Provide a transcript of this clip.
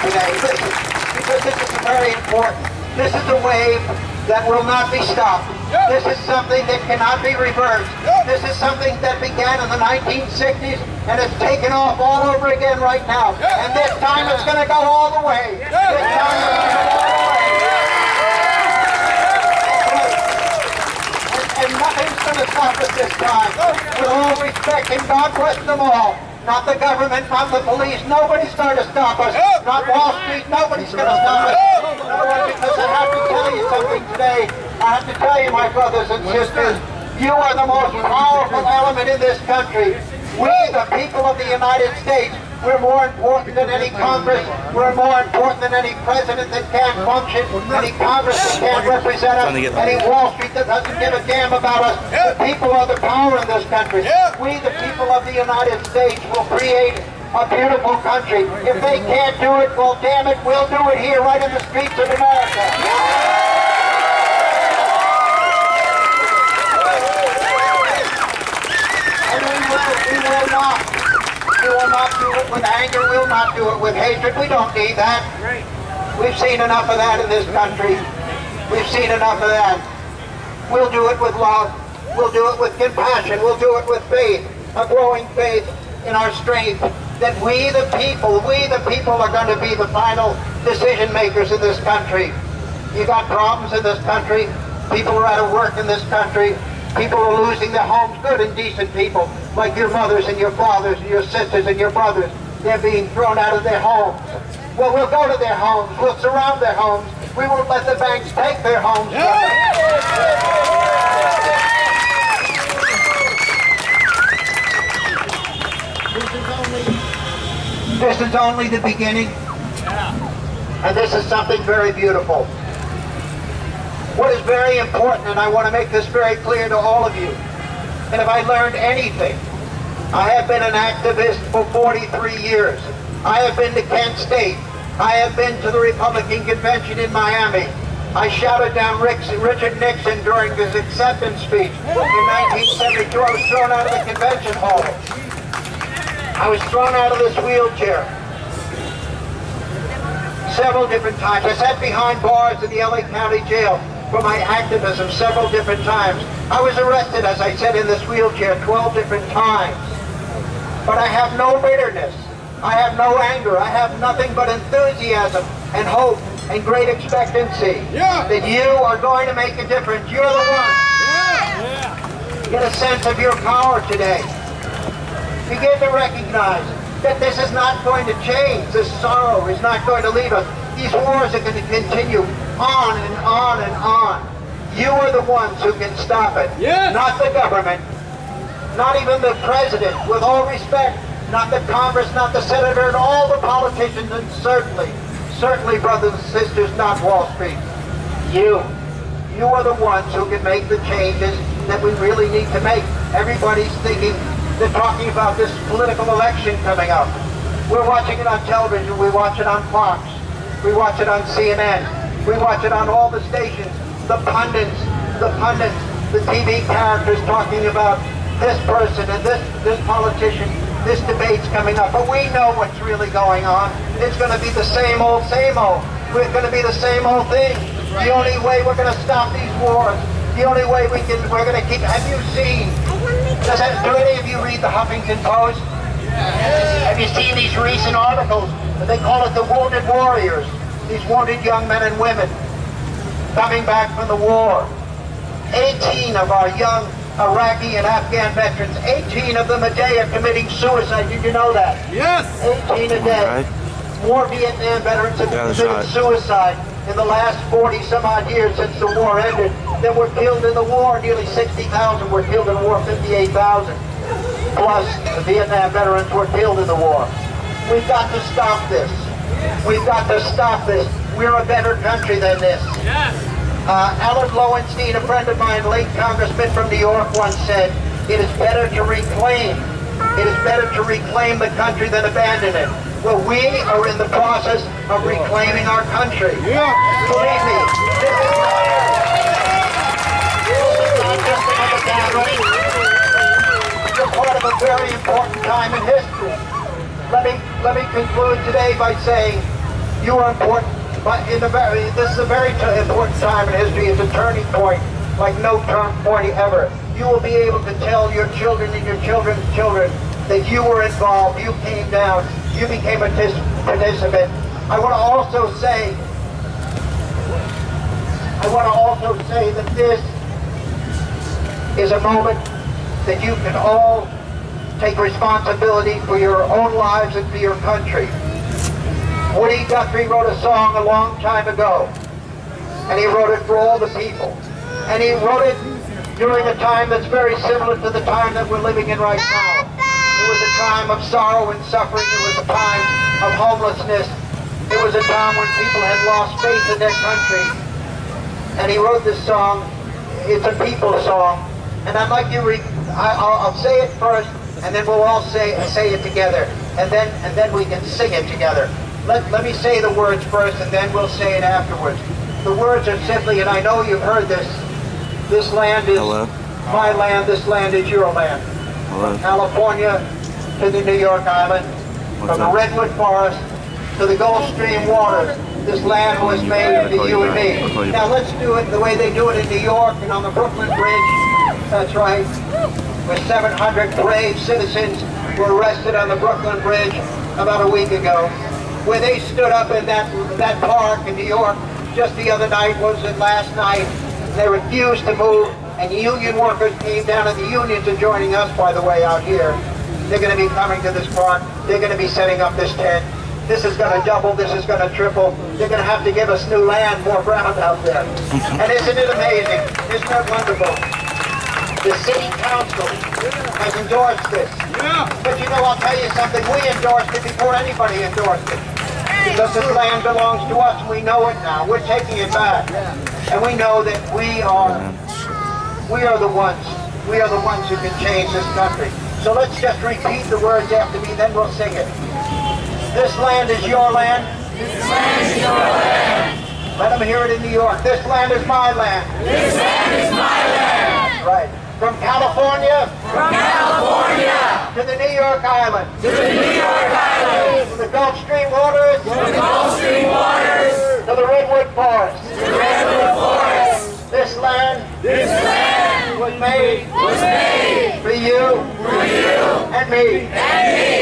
today. Listen, because this is very important. This is a wave that will not be stopped. This is something that cannot be reversed. This is something that began in the 1960s and it's taken off all over again right now. And this time it's going to go all the way. This time it's going to go all the way. And nothing's going to stop us this time. With all respect, and God bless them all. Not the government, not the police, nobody's going to stop us. Not Wall Street, nobody's going to stop us. No one, because I have to tell you something today. I have to tell you, my brothers and sisters, you are the most powerful element in this country. We, the people of the United States, we're more important than any Congress. We're more important than any president that can't function, any Congress that can't represent us, any Wall Street that doesn't give a damn about us. The people are the power in this country. We, the people of the United States, will create a beautiful country. If they can't do it, well, damn it, we'll do it here, right in the streets of America. And we will not do it with anger. We'll not do it with hatred. We don't need that. We've seen enough of that in this country. We've seen enough of that. We'll do it with love. We'll do it with compassion. We'll do it with faith, a growing faith in our strength, that we the people are going to be the final decision makers in this country. You got problems in this country. People are out of work in this country. People are losing their homes, good and decent people, like your mothers and your fathers and your sisters and your brothers. They're being thrown out of their homes. Well, we'll go to their homes. We'll surround their homes. We won't let the banks take their homes from them. This is only the beginning. And this is something very beautiful. What is very important, and I want to make this very clear to all of you, and if I learned anything, I have been an activist for 43 years. I have been to Kent State. I have been to the Republican Convention in Miami. I shouted down Richard Nixon during his acceptance speech in 1972. I was thrown out of the convention hall. I was thrown out of this wheelchair several different times. I sat behind bars in the LA County Jail for my activism several different times. I was arrested, as I said, in this wheelchair 12 different times. But I have no bitterness. I have no anger. I have nothing but enthusiasm and hope and great expectancy that you are going to make a difference. You're the one. Get a sense of your power today. Begin to recognize that this is not going to change. This sorrow is not going to leave us. These wars are going to continue on and on and on. You are the ones who can stop it. Not the government, not even the president, with all respect, not the Congress, not the senator, and all the politicians, and certainly, brothers and sisters, not Wall Street. You are the ones who can make the changes that we really need to make. Everybody's thinking, they're talking about this political election coming up. We're watching it on television, we watch it on Fox, we watch it on CNN, we watch it on all the stations, the pundits, the TV characters talking about this person and this politician, this debate's coming up. But we know what's really going on. It's going to be the same old, same old. We're going to be the same old thing. The only way we're going to stop these wars, the only way we're going to keep, have you seen, do any of you read the Huffington Post? Have you seen these recent articles? They call it the Wounded Warriors. These wounded young men and women coming back from the war. 18 of our young Iraqi and Afghan veterans, 18 of them a day are committing suicide. Did you know that? Yes! 18 a day. Right. More Vietnam veterans have committed suicide in the last 40 some odd years since the war ended that were killed in the war. Nearly 60,000 were killed in the war, 58,000. Plus the Vietnam veterans were killed in the war. We've got to stop this. We've got to stop this. We're a better country than this. Yes. Alan Lowenstein, a friend of mine, late congressman from New York, once said, it is better to reclaim the country than abandon it. Well, we are in the process of reclaiming our country. Yeah. Believe me, this is not just another gathering. You're part of a very important time in history. Let me conclude today by saying You are important, but this is a very important time in history. It's a turning point, like no turn point ever. You will be able to tell your children and your children's children that you were involved, you came down, you became a participant. I want to also say that this is a moment that you can all take responsibility for your own lives and for your country. Woody Guthrie wrote a song a long time ago, and he wrote it for all the people. And he wrote it during a time that's very similar to the time that we're living in right now. It was a time of sorrow and suffering. It was a time of homelessness. It was a time when people had lost faith in their country. And he wrote this song. It's a people song. And I'd like you I'll say it first, and then we'll all say it together. And then we can sing it together. Let me say the words first, and then we'll say it afterwards. The words are simply, and I know you've heard this, this land is my land, this land is your land. From California to the New York Island, from the Redwood Forest to the Gulf Stream waters, this land was made for you and me. Now let's do it the way they do it in New York and on the Brooklyn Bridge. That's right, where 700 brave citizens were arrested on the Brooklyn Bridge about a week ago, where they stood up in that park in New York just the other night, was it last night? They refused to move, and union workers came down, and the unions are joining us, by the way, out here. They're going to be coming to this park. They're going to be setting up this tent. This is going to double. This is going to triple. They're going to have to give us new land, more ground out there. And isn't it amazing? Isn't that wonderful? The city council has endorsed this. Yeah. But you know, I'll tell you something. We endorsed it before anybody endorsed it. Because this land belongs to us, and we know it now. We're taking it back. And we know that we are the ones who can change this country. So let's just repeat the words after me, then we'll sing it. This land is your land. This land is your land. Let them hear it in New York. This land is my land. This land is my land. Right. From California. From California. To the New York Island. To the New York Island. To the Gulf Stream waters. To the Gulf Stream waters. To the Redwood Forest. To the Redwood Forest. This land was made for you and me. and me.